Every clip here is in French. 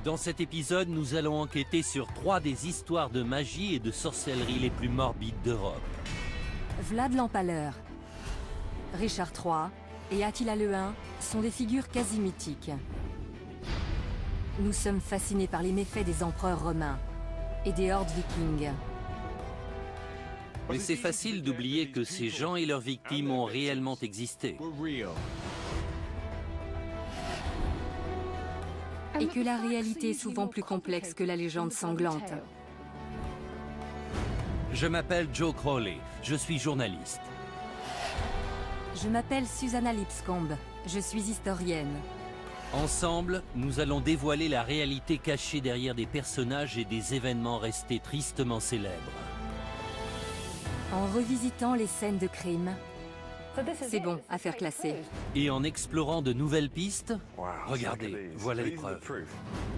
Dans cet épisode, nous allons enquêter sur 3 des histoires de magie et de sorcellerie les plus morbides d'Europe. Vlad l'Empaleur, Richard III et Attila le Hun sont des figures quasi mythiques. Nous sommes fascinés par les méfaits des empereurs romains et des hordes vikings. Mais c'est facile d'oublier que ces gens et leurs victimes ont réellement existé. Et que la réalité est souvent plus complexe que la légende sanglante. Je m'appelle Joe Crowley, je suis journaliste. Je m'appelle Susanna Lipscomb, je suis historienne. Ensemble, nous allons dévoiler la réalité cachée derrière des personnages et des événements restés tristement célèbres. En revisitant les scènes de crime, c'est bon, affaire classée. Et en explorant de nouvelles pistes, regardez, voilà les preuves.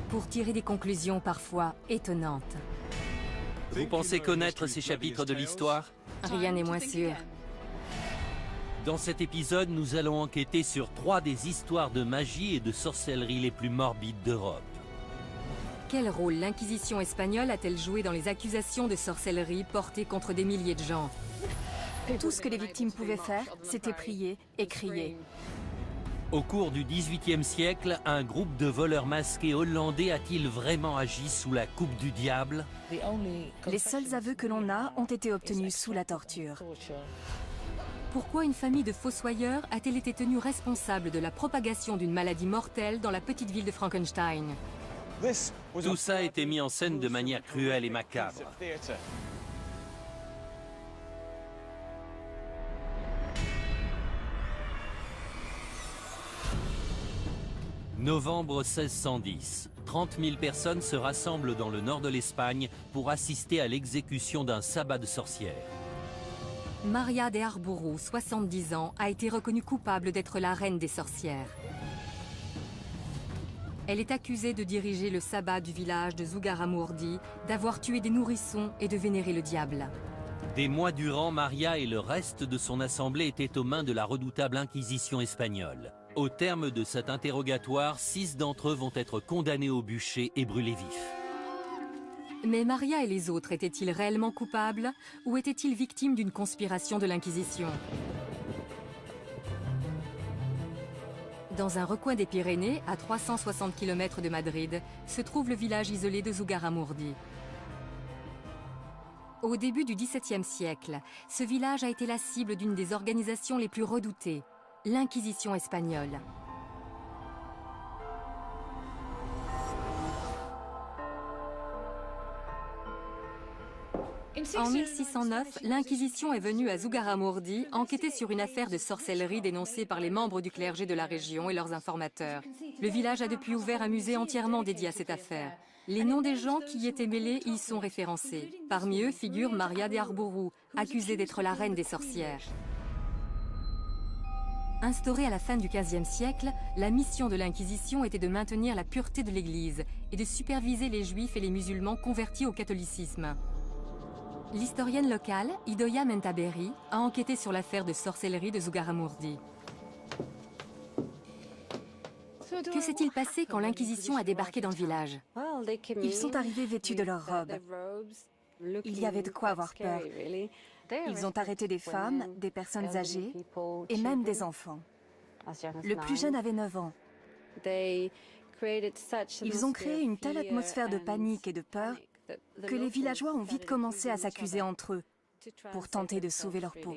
Pour tirer des conclusions parfois étonnantes. Vous pensez connaître ces chapitres de l'histoire? Rien n'est moins sûr. Dans cet épisode, nous allons enquêter sur 3 des histoires de magie et de sorcellerie les plus morbides d'Europe. Quel rôle l'Inquisition espagnole a-t-elle joué dans les accusations de sorcellerie portées contre des milliers de gens? Tout ce que les victimes pouvaient faire, c'était prier et crier. Au cours du XVIIIe siècle, un groupe de voleurs masqués hollandais a-t-il vraiment agi sous la coupe du diable? Les seuls aveux que l'on a ont été obtenus sous la torture. Pourquoi une famille de fossoyeurs a-t-elle été tenue responsable de la propagation d'une maladie mortelle dans la petite ville de Frankenstein? Tout ça a été mis en scène de manière cruelle et macabre. Novembre 1610. 30 000 personnes se rassemblent dans le nord de l'Espagne pour assister à l'exécution d'un sabbat de sorcières. Maria de Arbourou, 70 ans, a été reconnue coupable d'être la reine des sorcières. Elle est accusée de diriger le sabbat du village de Zugarramurdi, d'avoir tué des nourrissons et de vénérer le diable. Des mois durant, Maria et le reste de son assemblée étaient aux mains de la redoutable Inquisition espagnole. Au terme de cet interrogatoire, 6 d'entre eux vont être condamnés au bûcher et brûlés vifs. Mais Maria et les autres étaient-ils réellement coupables ou étaient-ils victimes d'une conspiration de l'Inquisition? Dans un recoin des Pyrénées, à 360 km de Madrid, se trouve le village isolé de Zugarramurdi. Au début du XVIIe siècle, ce village a été la cible d'une des organisations les plus redoutées, l'Inquisition espagnole. En 1609, l'Inquisition est venue à Zugarramurdi enquêter sur une affaire de sorcellerie dénoncée par les membres du clergé de la région et leurs informateurs. Le village a depuis ouvert un musée entièrement dédié à cette affaire. Les noms des gens qui y étaient mêlés y sont référencés. Parmi eux figure Maria de Arbourou, accusée d'être la reine des sorcières. Instaurée à la fin du XVe siècle, la mission de l'Inquisition était de maintenir la pureté de l'Église et de superviser les Juifs et les musulmans convertis au catholicisme. L'historienne locale, Idoia Mentaberi, a enquêté sur l'affaire de sorcellerie de Zugarramurdi. Que s'est-il passé quand l'Inquisition a débarqué dans le village? Ils sont arrivés vêtus de leurs robes. Il y avait de quoi avoir peur. Ils ont arrêté des femmes, des personnes âgées et même des enfants. Le plus jeune avait 9 ans. Ils ont créé une telle atmosphère de panique et de peur que les villageois ont vite commencé à s'accuser entre eux pour tenter de sauver leur peau.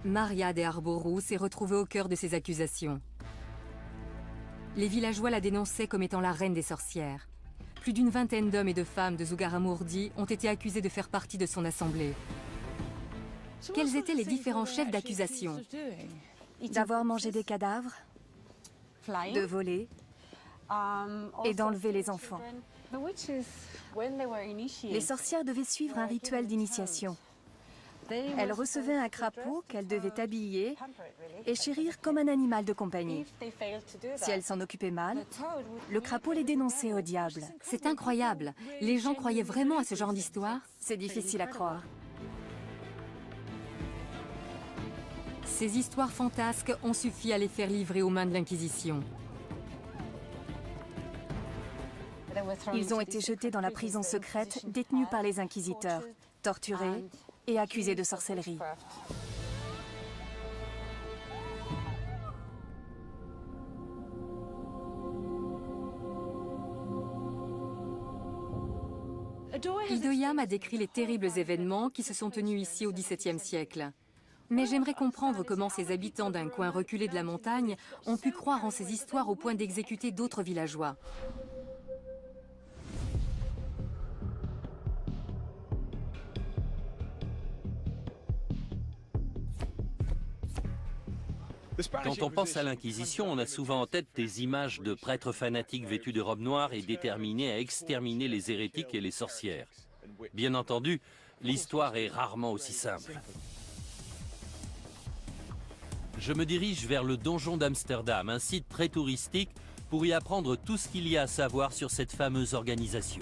Maria de Arbourou s'est retrouvée au cœur de ces accusations. Les villageois la dénonçaient comme étant la reine des sorcières. Plus d'une vingtaine d'hommes et de femmes de Zugarramurdi ont été accusés de faire partie de son assemblée. Quels étaient les différents chefs d'accusation? D'avoir mangé des cadavres, de voler et d'enlever les enfants. Les sorcières devaient suivre un rituel d'initiation. Elles recevaient un crapaud qu'elles devaient habiller et chérir comme un animal de compagnie. Si elles s'en occupaient mal, le crapaud les dénonçait au diable. C'est incroyable. Les gens croyaient vraiment à ce genre d'histoire? C'est difficile à croire. Ces histoires fantasques ont suffi à les faire livrer aux mains de l'Inquisition. Ils ont été jetés dans la prison secrète, détenus par les inquisiteurs, torturés et accusés de sorcellerie. Idoia a décrit les terribles événements qui se sont tenus ici au XVIIe siècle. Mais j'aimerais comprendre comment ces habitants d'un coin reculé de la montagne ont pu croire en ces histoires au point d'exécuter d'autres villageois. Quand on pense à l'Inquisition, on a souvent en tête des images de prêtres fanatiques vêtus de robes noires et déterminés à exterminer les hérétiques et les sorcières. Bien entendu, l'histoire est rarement aussi simple. Je me dirige vers le donjon d'Amsterdam, un site très touristique, pour y apprendre tout ce qu'il y a à savoir sur cette fameuse organisation.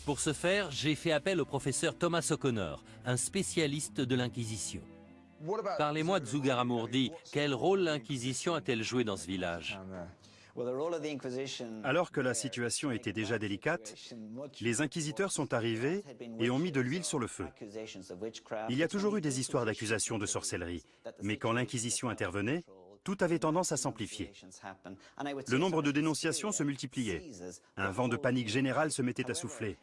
Pour ce faire, j'ai fait appel au professeur Thomas O'Connor, un spécialiste de l'Inquisition. Parlez-moi de Zugarramurdi. Quel rôle l'Inquisition a-t-elle joué dans ce village? Alors que la situation était déjà délicate, les inquisiteurs sont arrivés et ont mis de l'huile sur le feu. Il y a toujours eu des histoires d'accusations de sorcellerie, mais quand l'Inquisition intervenait, tout avait tendance à s'amplifier. Le nombre de dénonciations se multipliait. Un vent de panique générale se mettait à souffler.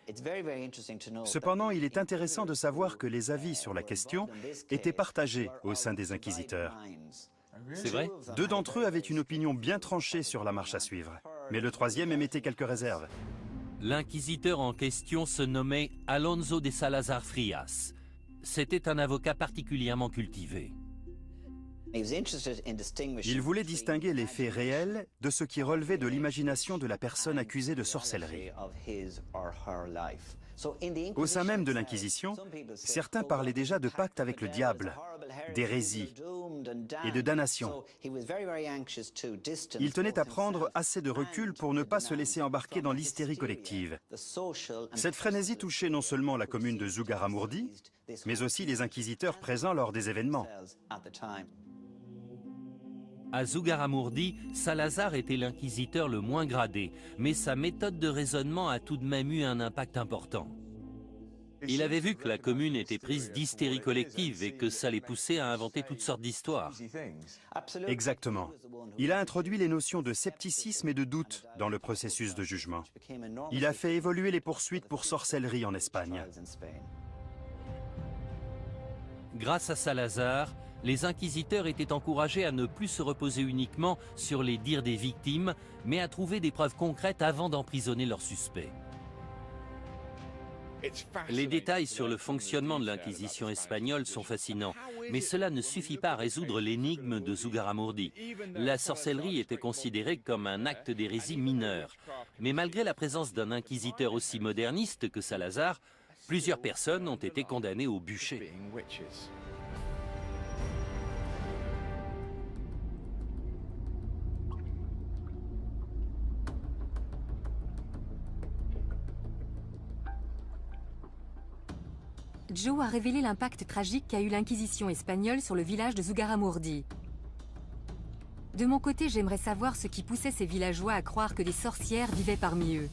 Cependant, il est intéressant de savoir que les avis sur la question étaient partagés au sein des inquisiteurs. C'est vrai? 2 d'entre eux avaient une opinion bien tranchée sur la marche à suivre, mais le 3e émettait quelques réserves. L'inquisiteur en question se nommait Alonso de Salazar Frias. C'était un avocat particulièrement cultivé. Il voulait distinguer les faits réels de ce qui relevait de l'imagination de la personne accusée de sorcellerie. Au sein même de l'Inquisition, certains parlaient déjà de pacte avec le diable, d'hérésie et de damnation. Il tenait à prendre assez de recul pour ne pas se laisser embarquer dans l'hystérie collective. Cette frénésie touchait non seulement la commune de Zugarramurdi, mais aussi les inquisiteurs présents lors des événements. À Zugarramurdi, Salazar était l'inquisiteur le moins gradé, mais sa méthode de raisonnement a tout de même eu un impact important. Il avait vu que la commune était prise d'hystérie collective et que ça les poussait à inventer toutes sortes d'histoires. Exactement. Il a introduit les notions de scepticisme et de doute dans le processus de jugement. Il a fait évoluer les poursuites pour sorcellerie en Espagne. Grâce à Salazar, les inquisiteurs étaient encouragés à ne plus se reposer uniquement sur les dires des victimes, mais à trouver des preuves concrètes avant d'emprisonner leurs suspects. Les détails sur le fonctionnement de l'Inquisition espagnole sont fascinants, mais cela ne suffit pas à résoudre l'énigme de Zugarramurdi. La sorcellerie était considérée comme un acte d'hérésie mineur. Mais malgré la présence d'un inquisiteur aussi moderniste que Salazar, plusieurs personnes ont été condamnées au bûcher. Joe a révélé l'impact tragique qu'a eu l'Inquisition espagnole sur le village de Zugarramurdi. De mon côté, j'aimerais savoir ce qui poussait ces villageois à croire que des sorcières vivaient parmi eux.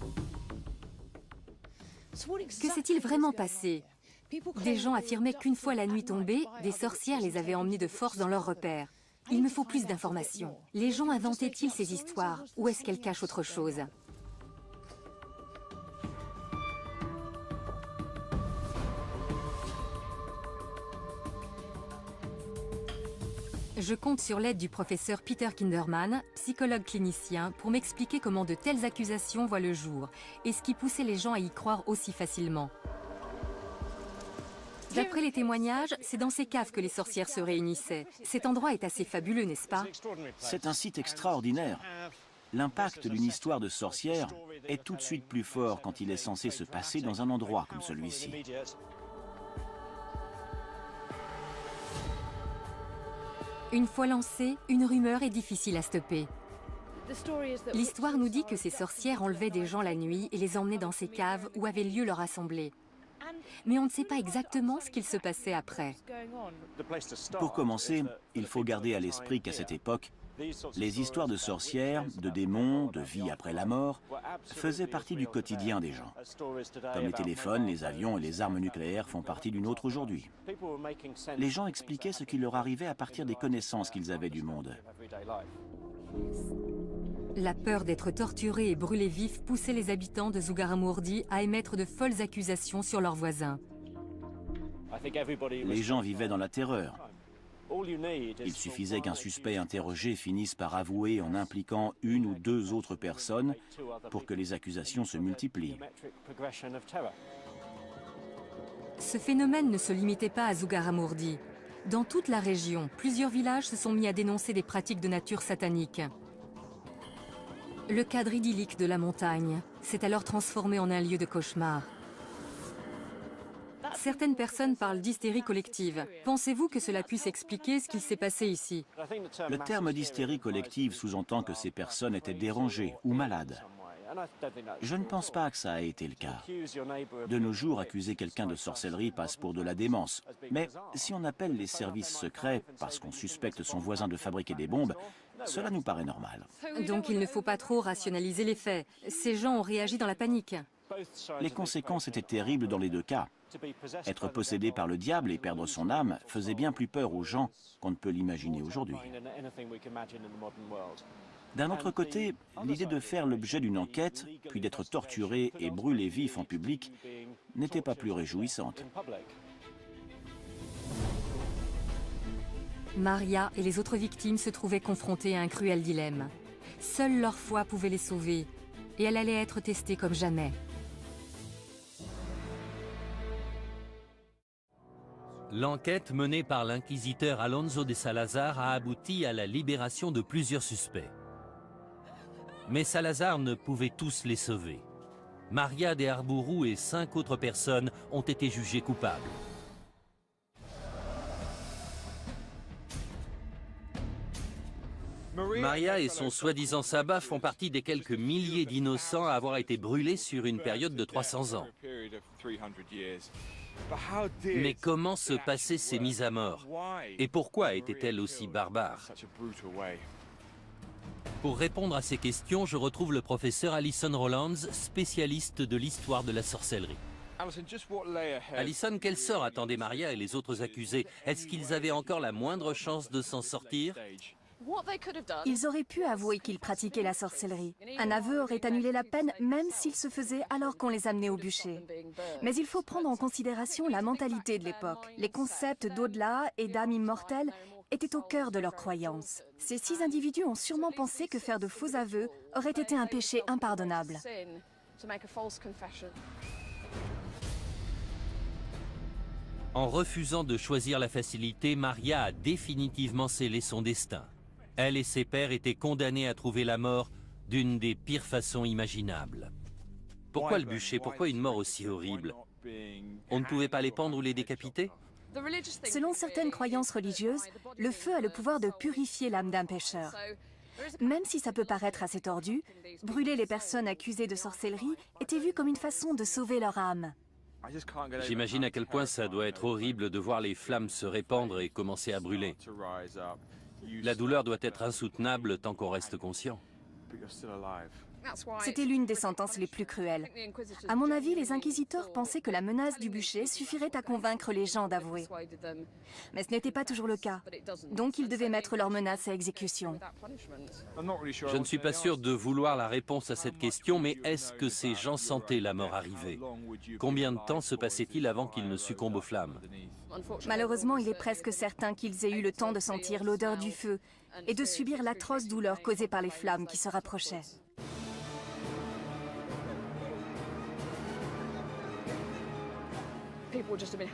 Que s'est-il vraiment passé? Des gens affirmaient qu'une fois la nuit tombée, des sorcières les avaient emmenés de force dans leurs repères. Il me faut plus d'informations. Les gens inventaient-ils ces histoires ou est-ce qu'elles cachent autre chose? Je compte sur l'aide du professeur Peter Kinderman, psychologue clinicien, pour m'expliquer comment de telles accusations voient le jour et ce qui poussait les gens à y croire aussi facilement. D'après les témoignages, c'est dans ces caves que les sorcières se réunissaient. Cet endroit est assez fabuleux, n'est-ce pas? C'est un site extraordinaire. L'impact d'une histoire de sorcière est tout de suite plus fort quand il est censé se passer dans un endroit comme celui-ci. Une fois lancée, une rumeur est difficile à stopper. L'histoire nous dit que ces sorcières enlevaient des gens la nuit et les emmenaient dans ces caves où avait lieu leur assemblée. Mais on ne sait pas exactement ce qu'il se passait après. Pour commencer, il faut garder à l'esprit qu'à cette époque, les histoires de sorcières, de démons, de vie après la mort faisaient partie du quotidien des gens. Comme les téléphones, les avions et les armes nucléaires font partie du nôtre aujourd'hui. Les gens expliquaient ce qui leur arrivait à partir des connaissances qu'ils avaient du monde. La peur d'être torturés et brûlés vifs poussait les habitants de Zugarramurdi à émettre de folles accusations sur leurs voisins. Les gens vivaient dans la terreur. Il suffisait qu'un suspect interrogé finisse par avouer en impliquant une ou deux autres personnes pour que les accusations se multiplient. Ce phénomène ne se limitait pas à Zugarramurdi. Dans toute la région, plusieurs villages se sont mis à dénoncer des pratiques de nature satanique. Le cadre idyllique de la montagne s'est alors transformé en un lieu de cauchemar. Certaines personnes parlent d'hystérie collective. Pensez-vous que cela puisse expliquer ce qu'il s'est passé ici? Le terme d'hystérie collective sous-entend que ces personnes étaient dérangées ou malades. Je ne pense pas que ça a été le cas. De nos jours, accuser quelqu'un de sorcellerie passe pour de la démence. Mais si on appelle les services secrets parce qu'on suspecte son voisin de fabriquer des bombes, cela nous paraît normal. Donc il ne faut pas trop rationaliser les faits. Ces gens ont réagi dans la panique. Les conséquences étaient terribles dans les deux cas. Être possédé par le diable et perdre son âme faisait bien plus peur aux gens qu'on ne peut l'imaginer aujourd'hui. D'un autre côté, l'idée de faire l'objet d'une enquête, puis d'être torturé et brûlé vif en public, n'était pas plus réjouissante. Maria et les autres victimes se trouvaient confrontées à un cruel dilemme. Seule leur foi pouvait les sauver, et elle allait être testée comme jamais. L'enquête menée par l'inquisiteur Alonso de Salazar a abouti à la libération de plusieurs suspects. Mais Salazar ne pouvait tous les sauver. Maria de Arbourou et 5 autres personnes ont été jugées coupables. Maria et son soi-disant sabbat font partie des quelques milliers d'innocents à avoir été brûlés sur une période de 300 ans. Mais comment se passaient ces mises à mort? Et pourquoi étaient-elles aussi barbares? Pour répondre à ces questions, je retrouve le professeur Alison Rowlands, spécialiste de l'histoire de la sorcellerie. Alison, quel sort attendait Maria et les autres accusés? Est-ce qu'ils avaient encore la moindre chance de s'en sortir? Ils auraient pu avouer qu'ils pratiquaient la sorcellerie. Un aveu aurait annulé la peine, même s'il se faisait alors qu'on les amenait au bûcher. Mais il faut prendre en considération la mentalité de l'époque. Les concepts d'au-delà et d'âme immortelle étaient au cœur de leurs croyances. Ces 6 individus ont sûrement pensé que faire de faux aveux aurait été un péché impardonnable. En refusant de choisir la facilité, Maria a définitivement scellé son destin. Elle et ses pairs étaient condamnés à trouver la mort d'une des pires façons imaginables. Pourquoi le bûcher? Pourquoi une mort aussi horrible? On ne pouvait pas les pendre ou les décapiter? Selon certaines croyances religieuses, le feu a le pouvoir de purifier l'âme d'un pécheur. Même si ça peut paraître assez tordu, brûler les personnes accusées de sorcellerie était vu comme une façon de sauver leur âme. J'imagine à quel point ça doit être horrible de voir les flammes se répandre et commencer à brûler. La douleur doit être insoutenable tant qu'on reste conscient. C'était l'une des sentences les plus cruelles. À mon avis, les inquisiteurs pensaient que la menace du bûcher suffirait à convaincre les gens d'avouer. Mais ce n'était pas toujours le cas. Donc ils devaient mettre leurs menaces à exécution. Je ne suis pas sûr de vouloir la réponse à cette question, mais est-ce que ces gens sentaient la mort arriver? Combien de temps se passait-il avant qu'ils ne succombent aux flammes? Malheureusement, il est presque certain qu'ils aient eu le temps de sentir l'odeur du feu et de subir l'atroce douleur causée par les flammes qui se rapprochaient.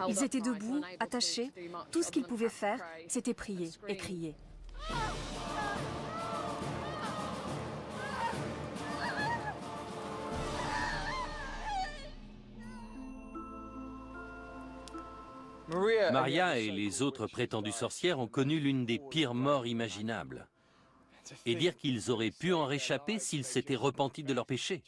Ils étaient debout, attachés. Tout ce qu'ils pouvaient faire, c'était prier et crier. Maria et les autres prétendues sorcières ont connu l'une des pires morts imaginables. Et dire qu'ils auraient pu en réchapper s'ils s'étaient repentis de leurs péchés.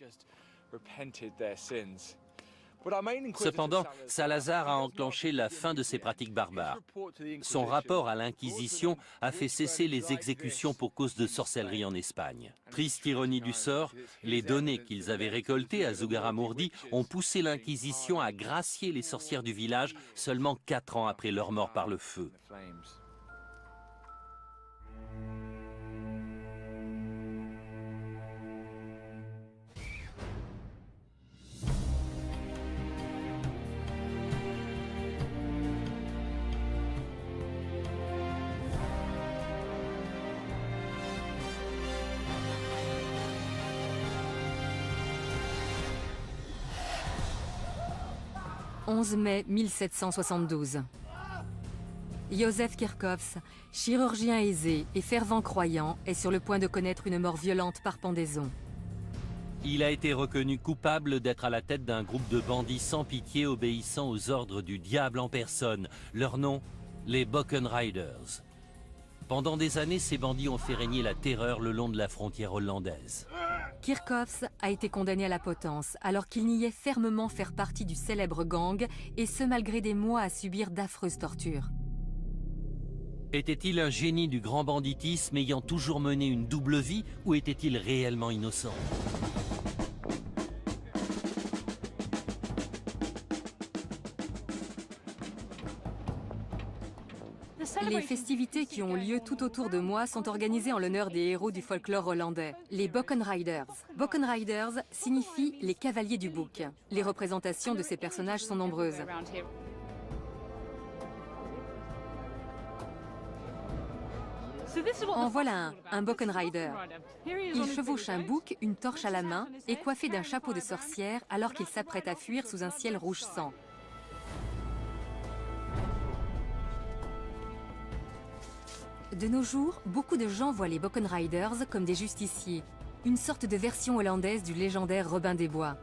Cependant, Salazar a enclenché la fin de ces pratiques barbares. Son rapport à l'Inquisition a fait cesser les exécutions pour cause de sorcellerie en Espagne. Triste ironie du sort, les données qu'ils avaient récoltées à Zugarramurdi ont poussé l'Inquisition à gracier les sorcières du village seulement 4 ans après leur mort par le feu. « 11 mai 1772. Józef Kirchhoffs, chirurgien aisé et fervent croyant, est sur le point de connaître une mort violente par pendaison. Il a été reconnu coupable d'être à la tête d'un groupe de bandits sans pitié obéissant aux ordres du diable en personne. Leur nom, les Bockenriders. Pendant des années, ces bandits ont fait régner la terreur le long de la frontière hollandaise. Kirchhoffs a été condamné à la potence alors qu'il niait fermement faire partie du célèbre gang, et ce malgré des mois à subir d'affreuses tortures. Était-il un génie du grand banditisme ayant toujours mené une double vie, ou était-il réellement innocent ? Les festivités qui ont lieu tout autour de moi sont organisées en l'honneur des héros du folklore hollandais, les Bockenriders. Bockenriders signifie les cavaliers du bouc. Les représentations de ces personnages sont nombreuses. En voilà un Bockenrider. Il chevauche un bouc, une torche à la main et coiffé d'un chapeau de sorcière alors qu'il s'apprête à fuir sous un ciel rouge sang. De nos jours, beaucoup de gens voient les Bockenriders comme des justiciers, une sorte de version hollandaise du légendaire Robin des Bois.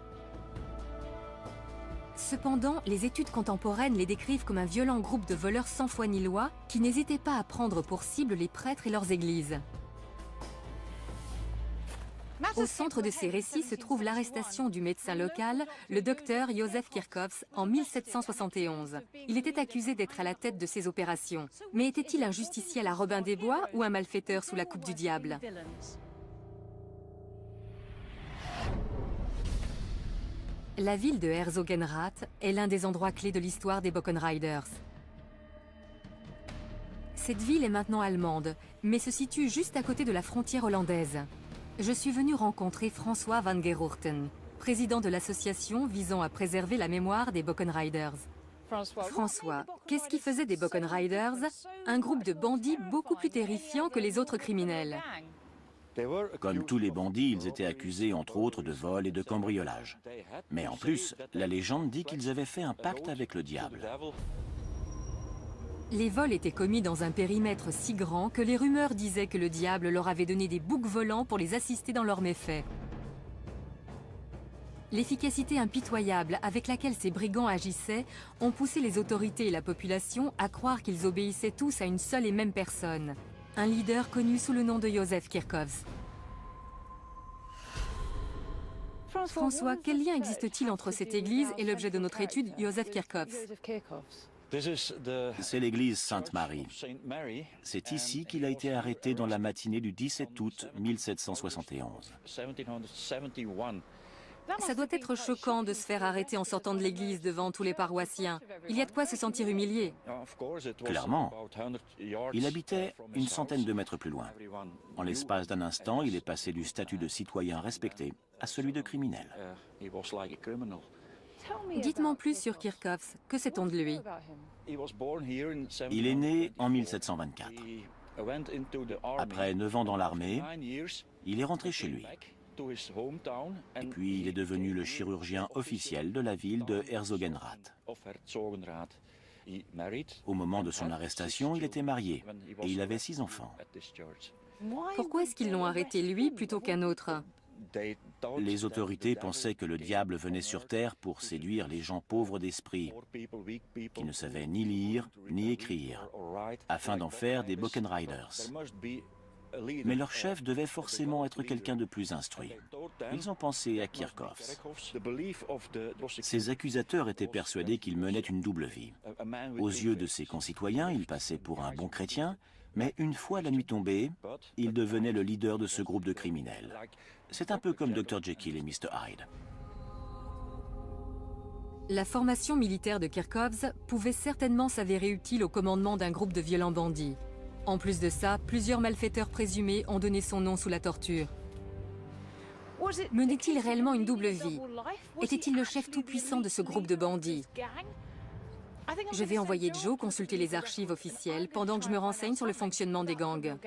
Cependant, les études contemporaines les décrivent comme un violent groupe de voleurs sans foi ni loi qui n'hésitaient pas à prendre pour cible les prêtres et leurs églises. Au centre de ces récits se trouve l'arrestation du médecin local, le docteur Józef Kirchhoffs, en 1771. Il était accusé d'être à la tête de ces opérations. Mais était-il un justicier à la Robin des Bois ou un malfaiteur sous la coupe du diable ? La ville de Herzogenrath est l'un des endroits clés de l'histoire des Bockenriders. Cette ville est maintenant allemande, mais se situe juste à côté de la frontière hollandaise. Je suis venu rencontrer François van Geroorten, président de l'association visant à préserver la mémoire des Bockenriders. François, qu'est-ce qui faisait des Bockenriders un groupe de bandits beaucoup plus terrifiant que les autres criminels? Comme tous les bandits, ils étaient accusés entre autres de vol et de cambriolage. Mais en plus, la légende dit qu'ils avaient fait un pacte avec le diable. Les vols étaient commis dans un périmètre si grand que les rumeurs disaient que le diable leur avait donné des boucs volants pour les assister dans leurs méfaits. L'efficacité impitoyable avec laquelle ces brigands agissaient ont poussé les autorités et la population à croire qu'ils obéissaient tous à une seule et même personne, un leader connu sous le nom de Józef Kirchhoffs. François, quel lien existe-t-il entre cette église et l'objet de notre étude, Józef Kirchhoffs? C'est l'église Sainte-Marie. C'est ici qu'il a été arrêté dans la matinée du 17 août 1771. Ça doit être choquant de se faire arrêter en sortant de l'église devant tous les paroissiens. Il y a de quoi se sentir humilié. Clairement. Il habitait une centaine de mètres plus loin. En l'espace d'un instant, il est passé du statut de citoyen respecté à celui de criminel. Dites-moi plus sur Kirchhoffs. Que sait-on de lui? Il est né en 1724. Après 9 ans dans l'armée, il est rentré chez lui. Et puis il est devenu le chirurgien officiel de la ville de Herzogenrath. Au moment de son arrestation, il était marié et il avait 6 enfants. Pourquoi est-ce qu'ils l'ont arrêté lui plutôt qu'un autre? Les autorités pensaient que le diable venait sur Terre pour séduire les gens pauvres d'esprit, qui ne savaient ni lire ni écrire, afin d'en faire des Bockenriders. mais leur chef devait forcément être quelqu'un de plus instruit. Ils ont pensé à Kirchhoffs. Ces accusateurs étaient persuadés qu'il menait une double vie. Aux yeux de ses concitoyens, il passait pour un bon chrétien, mais une fois la nuit tombée, il devenait le leader de ce groupe de criminels. C'est un peu comme Dr Jekyll et Mr Hyde. La formation militaire de Kirchhoffs pouvait certainement s'avérer utile au commandement d'un groupe de violents bandits. En plus de ça, plusieurs malfaiteurs présumés ont donné son nom sous la torture. Menait-il réellement une double vie? Était-il le chef tout-puissant de ce groupe de bandits? Je vais envoyer Joe consulter les archives officielles pendant que je me renseigne sur le fonctionnement des gangs.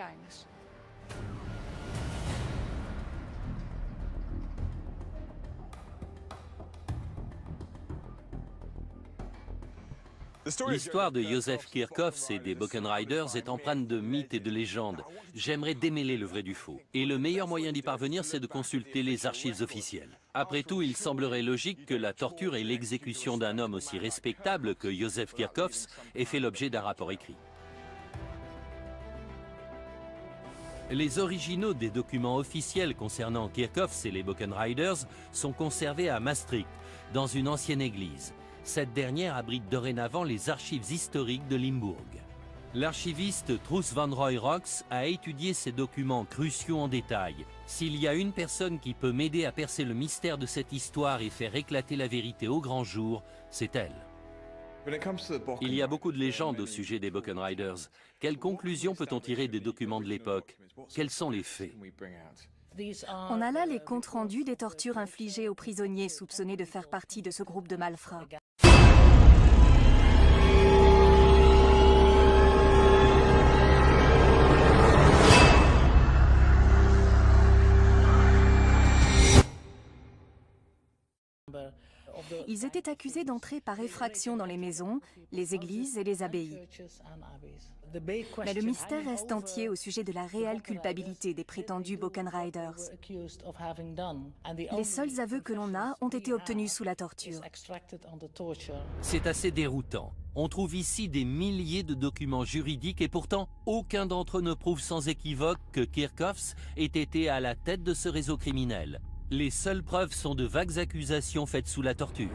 L'histoire de Joseph Kirchhoffs et des Buchan Riders est empreinte de mythes et de légendes. J'aimerais démêler le vrai du faux. Et le meilleur moyen d'y parvenir, c'est de consulter les archives officielles. Après tout, il semblerait logique que la torture et l'exécution d'un homme aussi respectable que Joseph Kirchhoffs aient fait l'objet d'un rapport écrit. Les originaux des documents officiels concernant Kirchhoffs et les Buchan Riders sont conservés à Maastricht, dans une ancienne église. Cette dernière abrite dorénavant les archives historiques de Limbourg. L'archiviste Truus van Roy-Rox a étudié ces documents cruciaux en détail. S'il y a une personne qui peut m'aider à percer le mystère de cette histoire et faire éclater la vérité au grand jour, c'est elle. Il y a beaucoup de légendes au sujet des Buchan Riders. Quelles conclusions peut-on tirer des documents de l'époque? Quels sont les faits? On a là les comptes rendus des tortures infligées aux prisonniers soupçonnés de faire partie de ce groupe de malfrats. Ils étaient accusés d'entrer par effraction dans les maisons, les églises et les abbayes. Mais le mystère reste entier au sujet de la réelle culpabilité des prétendus Buchan Riders. Les seuls aveux que l'on a ont été obtenus sous la torture. C'est assez déroutant. On trouve ici des milliers de documents juridiques et pourtant, aucun d'entre eux ne prouve sans équivoque que Kirchhoffs ait été à la tête de ce réseau criminel. Les seules preuves sont de vagues accusations faites sous la torture.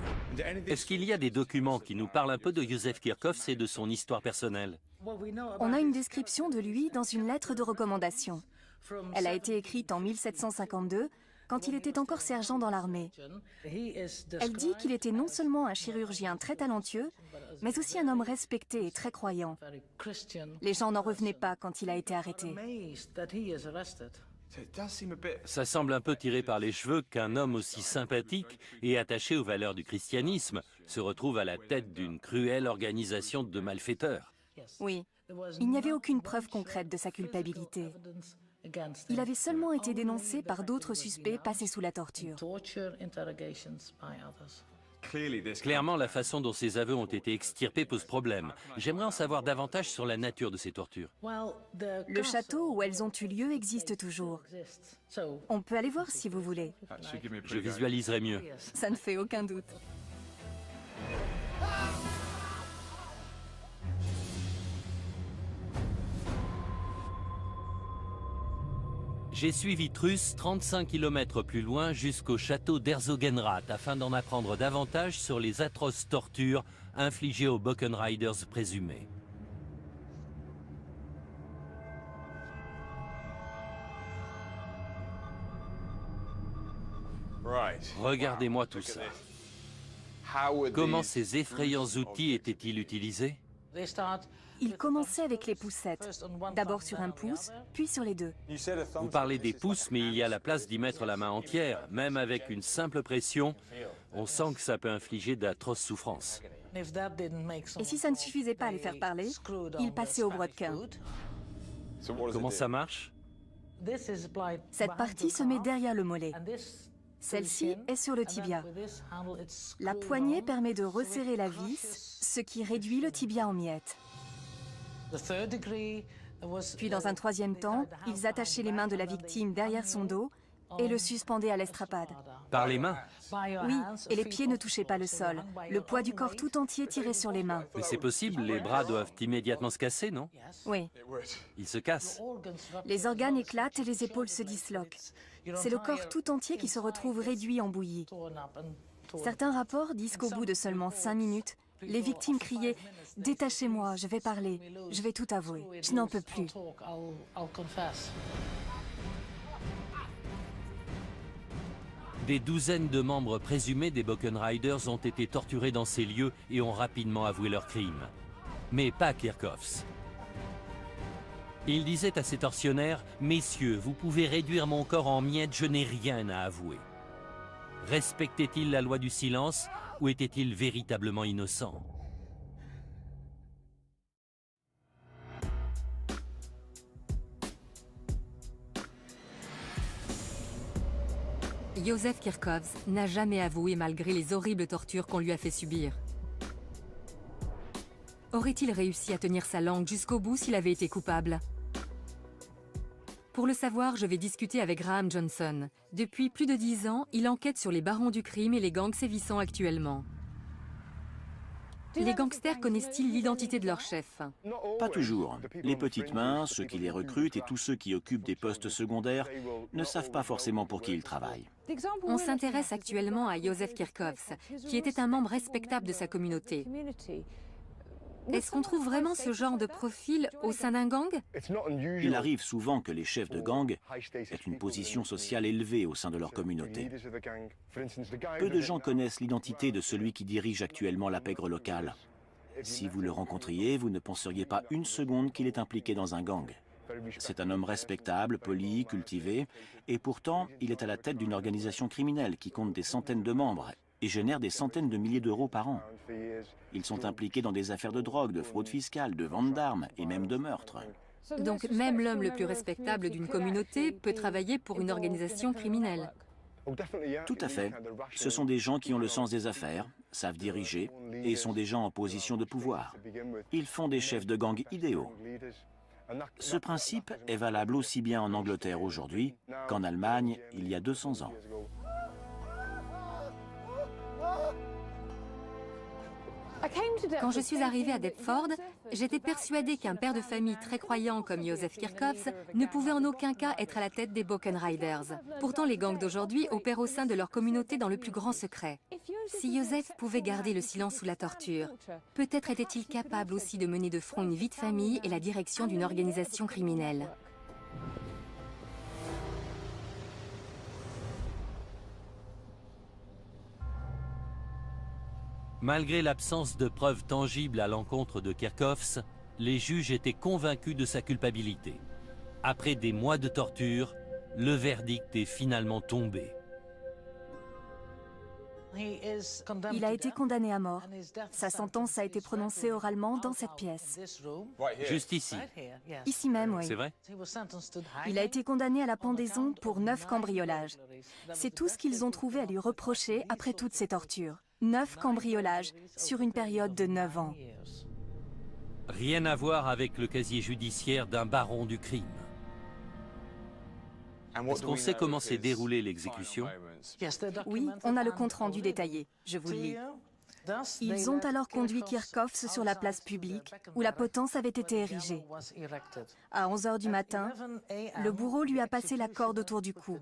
Est-ce qu'il y a des documents qui nous parlent un peu de Joseph Kirchhoffs et de son histoire personnelle? On a une description de lui dans une lettre de recommandation. Elle a été écrite en 1752, quand il était encore sergent dans l'armée. Elle dit qu'il était non seulement un chirurgien très talentueux, mais aussi un homme respecté et très croyant. Les gens n'en revenaient pas quand il a été arrêté. Ça semble un peu tiré par les cheveux qu'un homme aussi sympathique et attaché aux valeurs du christianisme se retrouve à la tête d'une cruelle organisation de malfaiteurs. Oui, il n'y avait aucune preuve concrète de sa culpabilité. Il avait seulement été dénoncé par d'autres suspects passés sous la torture. Clairement, la façon dont ces aveux ont été extirpés pose problème. J'aimerais en savoir davantage sur la nature de ces tortures. Le château où elles ont eu lieu existe toujours. On peut aller voir si vous voulez. Je visualiserai mieux. Ça ne fait aucun doute. J'ai suivi Truus 35 km plus loin jusqu'au château d'Herzogenrath afin d'en apprendre davantage sur les atroces tortures infligées aux Buchan Riders présumés. Regardez-moi tout ça. Comment ces effrayants outils étaient-ils utilisés? Il commençait avec les poussettes, d'abord sur un pouce, puis sur les deux. Vous parlez des pouces, mais il y a la place d'y mettre la main entière. Même avec une simple pression, on sent que ça peut infliger d'atroces souffrances. Et si ça ne suffisait pas à les faire parler, il passait au brodequin. Comment ça marche? Cette partie se met derrière le mollet. Celle-ci est sur le tibia. La poignée permet de resserrer la vis, ce qui réduit le tibia en miettes. Puis dans un troisième temps, ils attachaient les mains de la victime derrière son dos et le suspendaient à l'estrapade. Par les mains? Oui, et les pieds ne touchaient pas le sol. Le poids du corps tout entier tirait sur les mains. Mais c'est possible, les bras doivent immédiatement se casser, non? Oui. Ils se cassent. Les organes éclatent et les épaules se disloquent. C'est le corps tout entier qui se retrouve réduit en bouillie. Certains rapports disent qu'au bout de seulement 5 minutes, les victimes criaient « Détachez-moi, je vais parler, je vais tout avouer, je n'en peux plus ». Des douzaines de membres présumés des Buchan Riders ont été torturés dans ces lieux et ont rapidement avoué leurs crimes. Mais pas Kirchhoffs. Il disait à ses tortionnaires « Messieurs, vous pouvez réduire mon corps en miettes, je n'ai rien à avouer ». Respectait-il la loi du silence ou était-il véritablement innocent? Józef Kirchhoffs n'a jamais avoué malgré les horribles tortures qu'on lui a fait subir. Aurait-il réussi à tenir sa langue jusqu'au bout s'il avait été coupable? Pour le savoir, je vais discuter avec Graham Johnson. Depuis plus de 10 ans, il enquête sur les barons du crime et les gangs sévissant actuellement. Les gangsters connaissent-ils l'identité de leur chef? Pas toujours. Les petites mains, ceux qui les recrutent et tous ceux qui occupent des postes secondaires ne savent pas forcément pour qui ils travaillent. On s'intéresse actuellement à Józef Kirchhoffs, qui était un membre respectable de sa communauté. Est-ce qu'on trouve vraiment ce genre de profil au sein d'un gang? Il arrive souvent que les chefs de gang aient une position sociale élevée au sein de leur communauté. Peu de gens connaissent l'identité de celui qui dirige actuellement la pègre locale. Si vous le rencontriez, vous ne penseriez pas une seconde qu'il est impliqué dans un gang. C'est un homme respectable, poli, cultivé, et pourtant, il est à la tête d'une organisation criminelle qui compte des centaines de membres et génère des centaines de milliers d'euros par an. Ils sont impliqués dans des affaires de drogue, de fraude fiscale, de vente d'armes et même de meurtre. Donc même l'homme le plus respectable d'une communauté peut travailler pour une organisation criminelle. Tout à fait. Ce sont des gens qui ont le sens des affaires, savent diriger et sont des gens en position de pouvoir. Ils font des chefs de gang idéaux. Ce principe est valable aussi bien en Angleterre aujourd'hui qu'en Allemagne il y a 200 ans. Quand je suis arrivée à Deptford, j'étais persuadée qu'un père de famille très croyant comme Józef Kirchhoffs ne pouvait en aucun cas être à la tête des Buchan Riders. Pourtant, les gangs d'aujourd'hui opèrent au sein de leur communauté dans le plus grand secret. Si Józef pouvait garder le silence sous la torture, peut-être était-il capable aussi de mener de front une vie de famille et la direction d'une organisation criminelle. Malgré l'absence de preuves tangibles à l'encontre de Kirchhoffs, les juges étaient convaincus de sa culpabilité. Après des mois de torture, le verdict est finalement tombé. Il a été condamné à mort. Sa sentence a été prononcée oralement dans cette pièce. Juste ici. Ici même, oui. C'est vrai? Il a été condamné à la pendaison pour 9 cambriolages. C'est tout ce qu'ils ont trouvé à lui reprocher après toutes ces tortures. 9 cambriolages sur une période de 9 ans. Rien à voir avec le casier judiciaire d'un baron du crime. Est-ce qu'on sait comment s'est déroulée l'exécution? Oui, on a le compte-rendu détaillé. Je vous le lis. Ils ont alors conduit Kirchhoffs sur la place publique où la potence avait été érigée. À 11 h du matin, le bourreau lui a passé la corde autour du cou.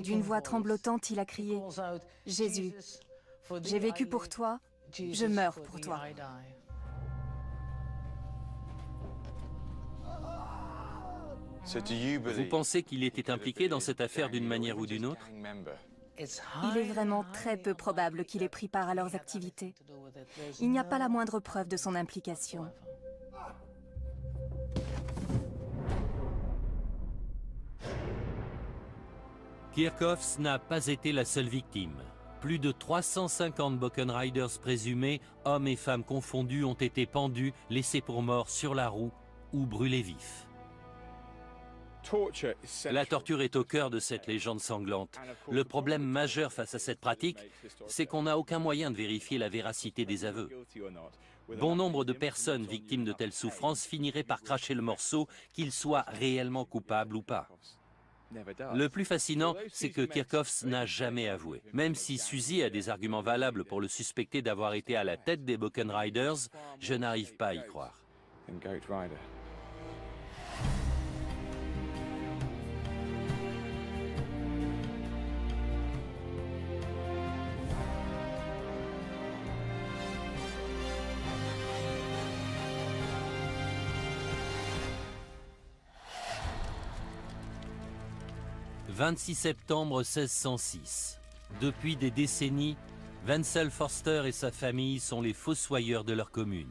D'une voix tremblotante, il a crié « Jésus, j'ai vécu pour toi, je meurs pour toi ». Vous pensez qu'il était impliqué dans cette affaire d'une manière ou d'une autre? Il est vraiment très peu probable qu'il ait pris part à leurs activités. Il n'y a pas la moindre preuve de son implication. Kirchhoffs n'a pas été la seule victime. Plus de 350 Buchan Riders présumés, hommes et femmes confondus, ont été pendus, laissés pour morts sur la roue ou brûlés vifs. La torture est au cœur de cette légende sanglante. Le problème majeur face à cette pratique, c'est qu'on n'a aucun moyen de vérifier la véracité des aveux. Bon nombre de personnes victimes de telles souffrances finiraient par cracher le morceau, qu'ils soient réellement coupables ou pas. Le plus fascinant, c'est que Kirchhoffs n'a jamais avoué. Même si Suzy a des arguments valables pour le suspecter d'avoir été à la tête des Buchan Riders, je n'arrive pas à y croire. « 26 septembre 1606. Depuis des décennies, Wenzel Forster et sa famille sont les fossoyeurs de leur commune.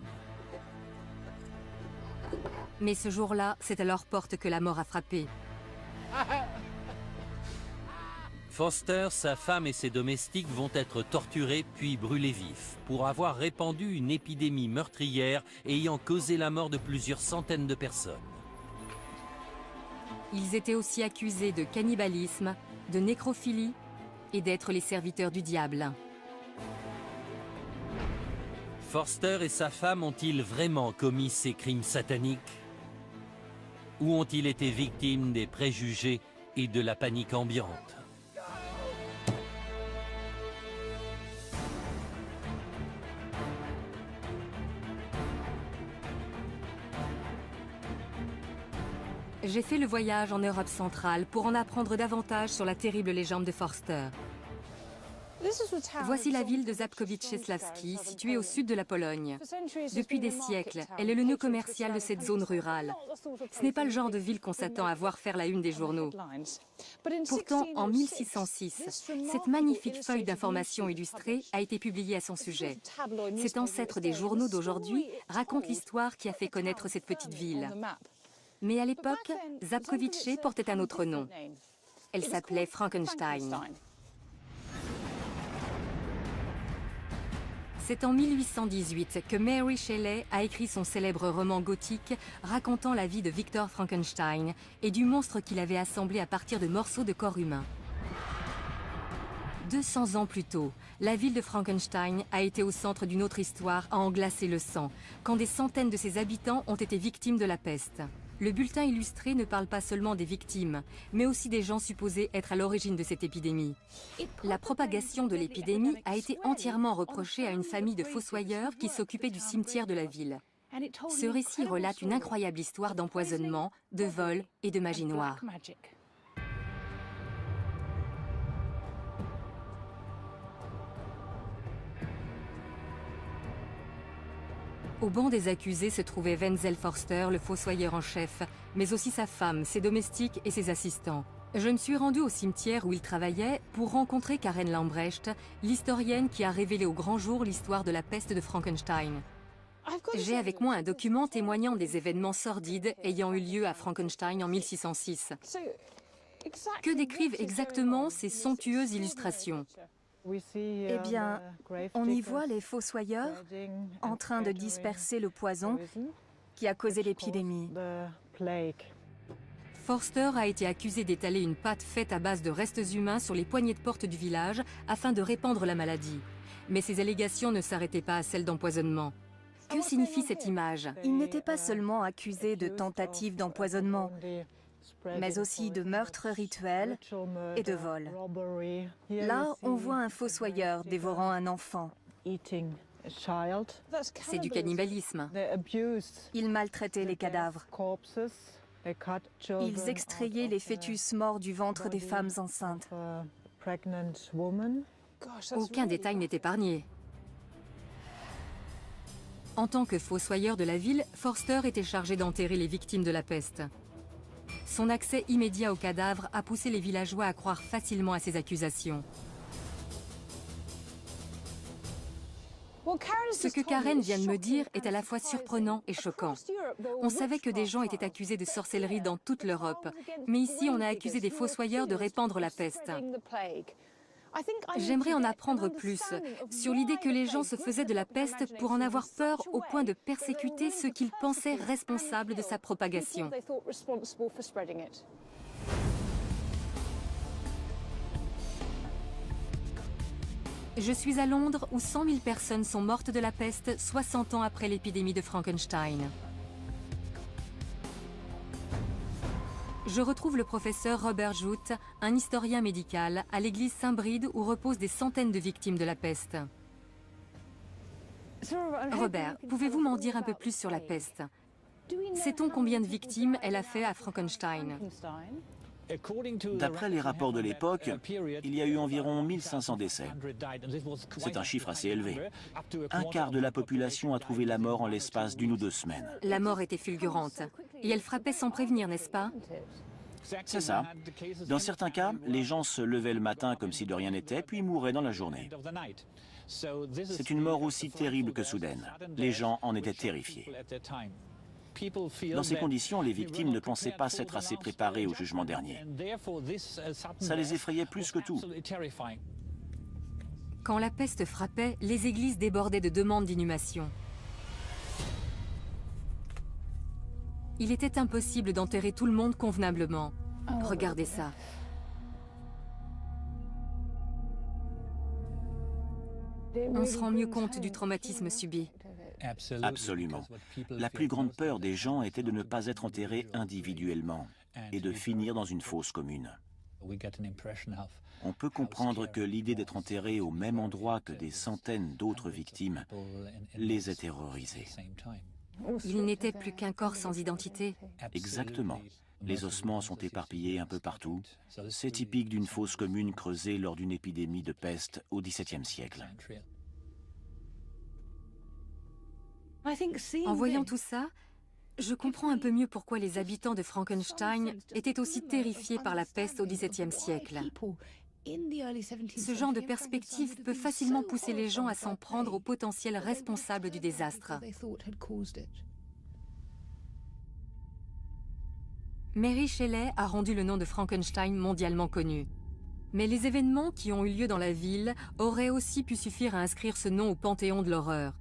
Mais ce jour-là, c'est à leur porte que la mort a frappé. Forster, sa femme et ses domestiques vont être torturés puis brûlés vifs pour avoir répandu une épidémie meurtrière ayant causé la mort de plusieurs centaines de personnes. Ils étaient aussi accusés de cannibalisme, de nécrophilie et d'être les serviteurs du diable. Forster et sa femme ont-ils vraiment commis ces crimes sataniques? Ou ont-ils été victimes des préjugés et de la panique ambiante? J'ai fait le voyage en Europe centrale pour en apprendre davantage sur la terrible légende de Forster. Voici la ville de Żabkowice-Sławski, située au sud de la Pologne. Depuis des siècles, elle est le nœud commercial de cette zone rurale. Ce n'est pas le genre de ville qu'on s'attend à voir faire la une des journaux. Pourtant, en 1606, cette magnifique feuille d'information illustrée a été publiée à son sujet. Cet ancêtre des journaux d'aujourd'hui raconte l'histoire qui a fait connaître cette petite ville. Mais à l'époque, Żabkowice portait un autre nom. Elle s'appelait Frankenstein. C'est en 1818 que Mary Shelley a écrit son célèbre roman gothique racontant la vie de Victor Frankenstein et du monstre qu'il avait assemblé à partir de morceaux de corps humain. 200 ans plus tôt, la ville de Frankenstein a été au centre d'une autre histoire à en glacer le sang, quand des centaines de ses habitants ont été victimes de la peste. Le bulletin illustré ne parle pas seulement des victimes, mais aussi des gens supposés être à l'origine de cette épidémie. La propagation de l'épidémie a été entièrement reprochée à une famille de fossoyeurs qui s'occupait du cimetière de la ville. Ce récit relate une incroyable histoire d'empoisonnement, de vol et de magie noire. Au banc des accusés se trouvait Wenzel Forster, le fossoyeur en chef, mais aussi sa femme, ses domestiques et ses assistants. Je me suis rendue au cimetière où il travaillait pour rencontrer Karen Lambrecht, l'historienne qui a révélé au grand jour l'histoire de la peste de Frankenstein. J'ai avec moi un document témoignant des événements sordides ayant eu lieu à Frankenstein en 1606. Que décrivent exactement ces somptueuses illustrations ? Eh bien, on y voit les fossoyeurs en train de disperser le poison qui a causé l'épidémie. Forster a été accusé d'étaler une pâte faite à base de restes humains sur les poignées de porte du village afin de répandre la maladie. Mais ces allégations ne s'arrêtaient pas à celles d'empoisonnement. Que signifie cette image ? Il n'était pas seulement accusé de tentative d'empoisonnement, mais aussi de meurtre rituel et de vol. Là, on voit un fossoyeur dévorant un enfant. C'est du cannibalisme. Ils maltraitaient les cadavres. Ils extrayaient les fœtus morts du ventre des femmes enceintes. Aucun détail n'est épargné. En tant que fossoyeur de la ville, Forster était chargé d'enterrer les victimes de la peste. Son accès immédiat aux cadavres a poussé les villageois à croire facilement à ses accusations. Ce que Karen vient de me dire est à la fois surprenant et choquant. On savait que des gens étaient accusés de sorcellerie dans toute l'Europe, mais ici on a accusé des fossoyeurs de répandre la peste. J'aimerais en apprendre plus sur l'idée que les gens se faisaient de la peste pour en avoir peur au point de persécuter ceux qu'ils pensaient responsables de sa propagation. Je suis à Londres où 100 000 personnes sont mortes de la peste 60 ans après l'épidémie de Frankenstein. Je retrouve le professeur Robert Joodt, un historien médical, à l'église Saint-Bride où reposent des centaines de victimes de la peste. Robert, pouvez-vous m'en dire un peu plus sur la peste? Sait-on combien de victimes elle a fait à Frankenstein? D'après les rapports de l'époque, il y a eu environ 1500 décès. C'est un chiffre assez élevé. Un quart de la population a trouvé la mort en l'espace d'1 ou 2 semaines. La mort était fulgurante. Et elle frappait sans prévenir, n'est-ce pas? C'est ça. Dans certains cas, les gens se levaient le matin comme si de rien n'était, puis mouraient dans la journée. C'est une mort aussi terrible que soudaine. Les gens en étaient terrifiés. Dans ces conditions, les victimes ne pensaient pas s'être assez préparées au jugement dernier. Ça les effrayait plus que tout. Quand la peste frappait, les églises débordaient de demandes d'inhumation. Il était impossible d'enterrer tout le monde convenablement. Regardez ça. On se rend mieux compte du traumatisme subi. Absolument. La plus grande peur des gens était de ne pas être enterrés individuellement et de finir dans une fosse commune. On peut comprendre que l'idée d'être enterré au même endroit que des centaines d'autres victimes les ait terrorisés. Il n'était plus qu'un corps sans identité. Exactement. Les ossements sont éparpillés un peu partout. C'est typique d'une fosse commune creusée lors d'une épidémie de peste au XVIIe siècle. En voyant tout ça, je comprends un peu mieux pourquoi les habitants de Frankenstein étaient aussi terrifiés par la peste au XVIIe siècle. Ce genre de perspective peut facilement pousser les gens à s'en prendre aux potentiels responsables du désastre. Mary Shelley a rendu le nom de Frankenstein mondialement connu. Mais les événements qui ont eu lieu dans la ville auraient aussi pu suffire à inscrire ce nom au panthéon de l'horreur.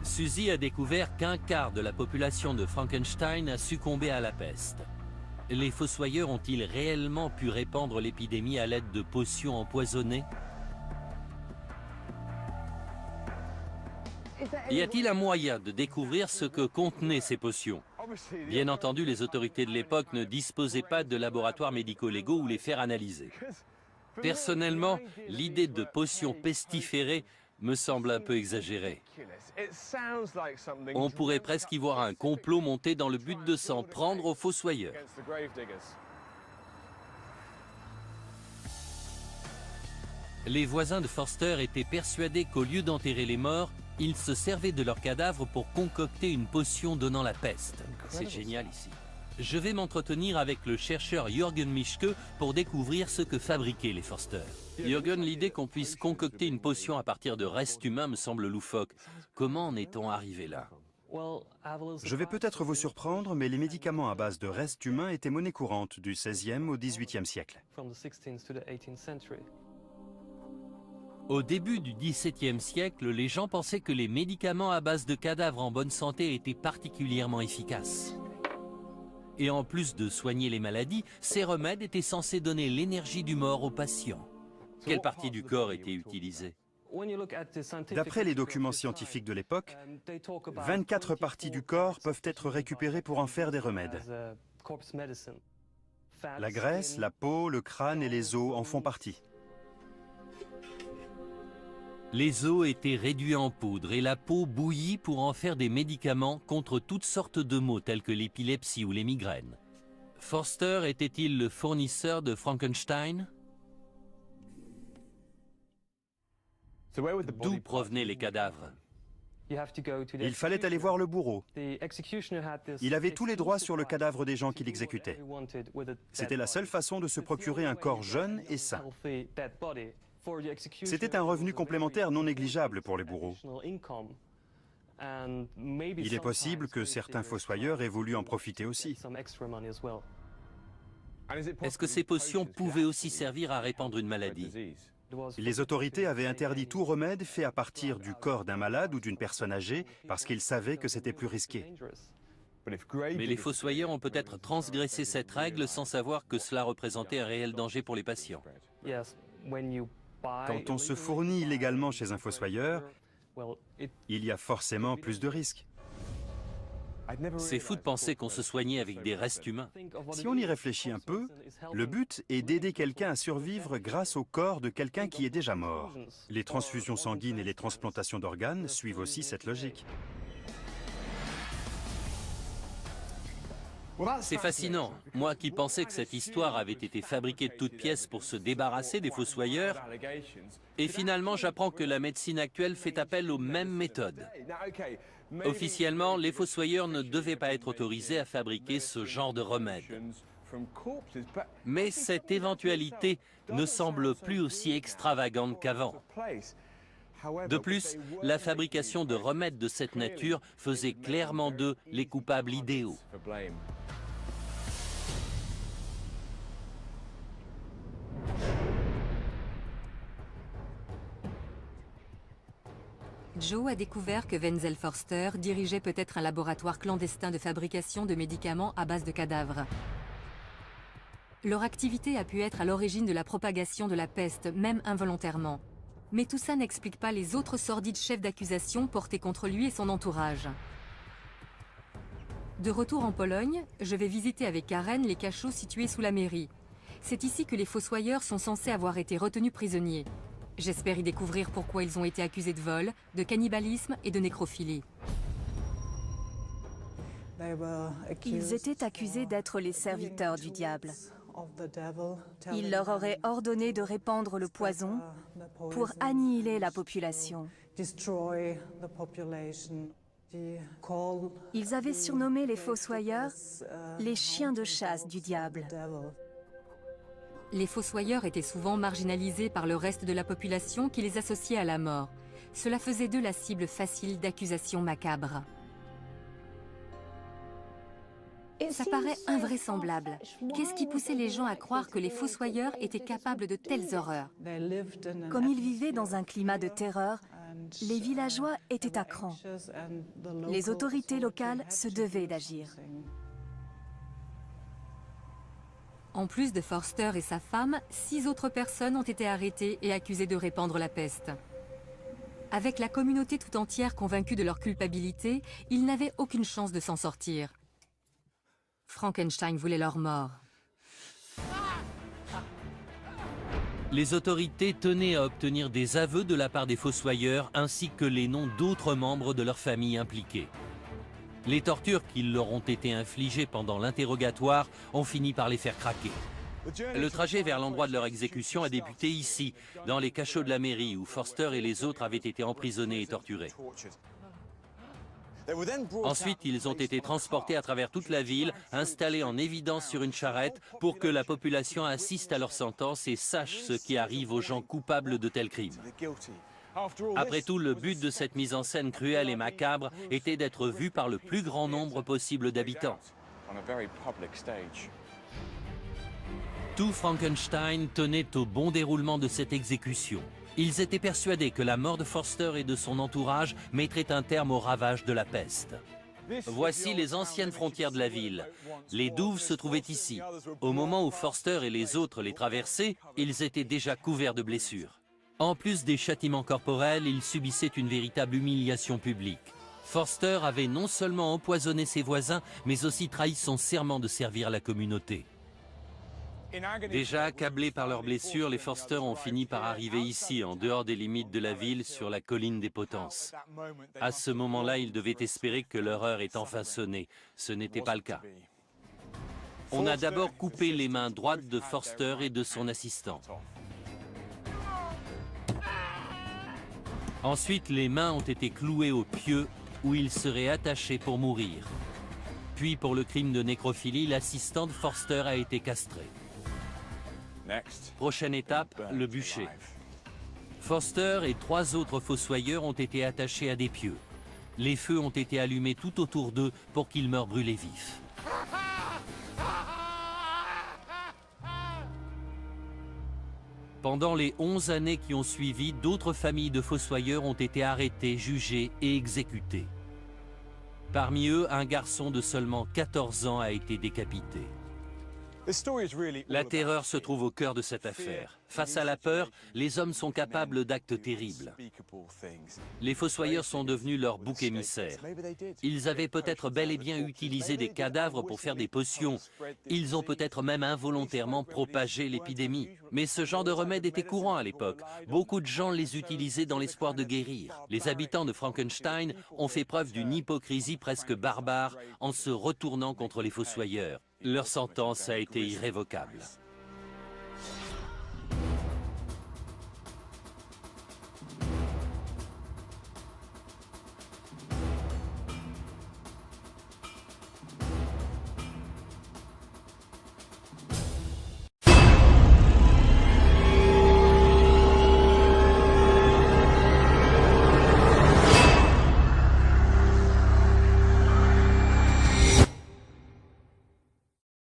Suzy a découvert qu'un quart de la population de Frankenstein a succombé à la peste. Les fossoyeurs ont-ils réellement pu répandre l'épidémie à l'aide de potions empoisonnées? Y a-t-il un moyen de découvrir ce que contenaient ces potions? Bien entendu, les autorités de l'époque ne disposaient pas de laboratoires médico-légaux où les faire analyser. Personnellement, l'idée de potions pestiférées me semble un peu exagérée. On pourrait presque y voir un complot monté dans le but de s'en prendre aux fossoyeurs. Les voisins de Forster étaient persuadés qu'au lieu d'enterrer les morts, ils se servaient de leurs cadavres pour concocter une potion donnant la peste. C'est génial ici. Je vais m'entretenir avec le chercheur Jürgen Mischke pour découvrir ce que fabriquaient les Forster. Jürgen, l'idée qu'on puisse concocter une potion à partir de restes humains me semble loufoque. Comment en est-on arrivé là? Je vais peut-être vous surprendre, mais les médicaments à base de restes humains étaient monnaie courante du XVIe au XVIIIe siècle. Au début du XVIIe siècle, les gens pensaient que les médicaments à base de cadavres en bonne santé étaient particulièrement efficaces. Et en plus de soigner les maladies, ces remèdes étaient censés donner l'énergie du mort aux patients. Quelle partie du corps était utilisée? D'après les documents scientifiques de l'époque, 24 parties du corps peuvent être récupérées pour en faire des remèdes. La graisse, la peau, le crâne et les os en font partie. Les os étaient réduits en poudre et la peau bouillie pour en faire des médicaments contre toutes sortes de maux tels que l'épilepsie ou les migraines. Forster était-il le fournisseur de Frankenstein? D'où provenaient les cadavres? Il fallait aller voir le bourreau. Il avait tous les droits sur le cadavre des gens qu'il exécutait. C'était la seule façon de se procurer un corps jeune et sain. C'était un revenu complémentaire non négligeable pour les bourreaux. Il est possible que certains fossoyeurs aient voulu en profiter aussi. Est-ce que ces potions pouvaient aussi servir à répandre une maladie? Les autorités avaient interdit tout remède fait à partir du corps d'un malade ou d'une personne âgée parce qu'ils savaient que c'était plus risqué. Mais les fossoyeurs ont peut-être transgressé cette règle sans savoir que cela représentait un réel danger pour les patients. Quand on se fournit illégalement chez un fossoyeur, il y a forcément plus de risques. C'est fou de penser qu'on se soignait avec des restes humains. Si on y réfléchit un peu, le but est d'aider quelqu'un à survivre grâce au corps de quelqu'un qui est déjà mort. Les transfusions sanguines et les transplantations d'organes suivent aussi cette logique. C'est fascinant. Moi qui pensais que cette histoire avait été fabriquée de toutes pièces pour se débarrasser des fossoyeurs, et finalement j'apprends que la médecine actuelle fait appel aux mêmes méthodes. Officiellement, les fossoyeurs ne devaient pas être autorisés à fabriquer ce genre de remède. Mais cette éventualité ne semble plus aussi extravagante qu'avant. De plus, la fabrication de remèdes de cette nature faisait clairement d'eux les coupables idéaux. Joe a découvert que Wenzel Forster dirigeait peut-être un laboratoire clandestin de fabrication de médicaments à base de cadavres. Leur activité a pu être à l'origine de la propagation de la peste, même involontairement. Mais tout ça n'explique pas les autres sordides chefs d'accusation portés contre lui et son entourage. De retour en Pologne, je vais visiter avec Karen les cachots situés sous la mairie. C'est ici que les fossoyeurs sont censés avoir été retenus prisonniers. J'espère y découvrir pourquoi ils ont été accusés de vol, de cannibalisme et de nécrophilie. Ils étaient accusés d'être les serviteurs du diable. Il leur aurait ordonné de répandre le poison pour annihiler la population. Ils avaient surnommé les fossoyeurs les chiens de chasse du diable. Les fossoyeurs étaient souvent marginalisés par le reste de la population qui les associait à la mort. Cela faisait d'eux la cible facile d'accusations macabres. Ça paraît invraisemblable. Qu'est-ce qui poussait les gens à croire que les fossoyeurs étaient capables de telles horreurs? Comme ils vivaient dans un climat de terreur, les villageois étaient à cran. Les autorités locales se devaient d'agir. En plus de Forster et sa femme, 6 autres personnes ont été arrêtées et accusées de répandre la peste. Avec la communauté tout entière convaincue de leur culpabilité, ils n'avaient aucune chance de s'en sortir. Frankenstein voulait leur mort. Les autorités tenaient à obtenir des aveux de la part des fossoyeurs ainsi que les noms d'autres membres de leur famille impliqués. Les tortures qui leur ont été infligées pendant l'interrogatoire ont fini par les faire craquer. Le trajet vers l'endroit de leur exécution a débuté ici, dans les cachots de la mairie, où Forster et les autres avaient été emprisonnés et torturés. Ensuite, ils ont été transportés à travers toute la ville, installés en évidence sur une charrette pour que la population assiste à leur sentence et sache ce qui arrive aux gens coupables de tels crimes. Après tout, le but de cette mise en scène cruelle et macabre était d'être vu par le plus grand nombre possible d'habitants. Tout Frankenstein tenait au bon déroulement de cette exécution. Ils étaient persuadés que la mort de Forster et de son entourage mettrait un terme aux ravages de la peste. Voici les anciennes frontières de la ville. Les douves se trouvaient ici. Au moment où Forster et les autres les traversaient, ils étaient déjà couverts de blessures. En plus des châtiments corporels, ils subissaient une véritable humiliation publique. Forster avait non seulement empoisonné ses voisins, mais aussi trahi son serment de servir la communauté. Déjà accablés par leurs blessures, les Forster ont fini par arriver ici, en dehors des limites de la ville, sur la colline des Potences. À ce moment-là, ils devaient espérer que leur heure est enfin sonnée. Ce n'était pas le cas. On a d'abord coupé les mains droites de Forster et de son assistant. Ensuite, les mains ont été clouées au pieu où ils seraient attachés pour mourir. Puis, pour le crime de nécrophilie, l'assistant de Forster a été castré. Prochaine étape, le bûcher. Forster et 3 autres fossoyeurs ont été attachés à des pieux. Les feux ont été allumés tout autour d'eux pour qu'ils meurent brûlés vifs. Pendant les 11 années qui ont suivi, d'autres familles de fossoyeurs ont été arrêtées, jugées et exécutées. Parmi eux, un garçon de seulement 14 ans a été décapité. La terreur se trouve au cœur de cette affaire. Face à la peur, les hommes sont capables d'actes terribles. Les fossoyeurs sont devenus leur bouc émissaire. Ils avaient peut-être bel et bien utilisé des cadavres pour faire des potions. Ils ont peut-être même involontairement propagé l'épidémie. Mais ce genre de remède était courant à l'époque. Beaucoup de gens les utilisaient dans l'espoir de guérir. Les habitants de Frankenstein ont fait preuve d'une hypocrisie presque barbare en se retournant contre les fossoyeurs. Leur sentence a été irrévocable.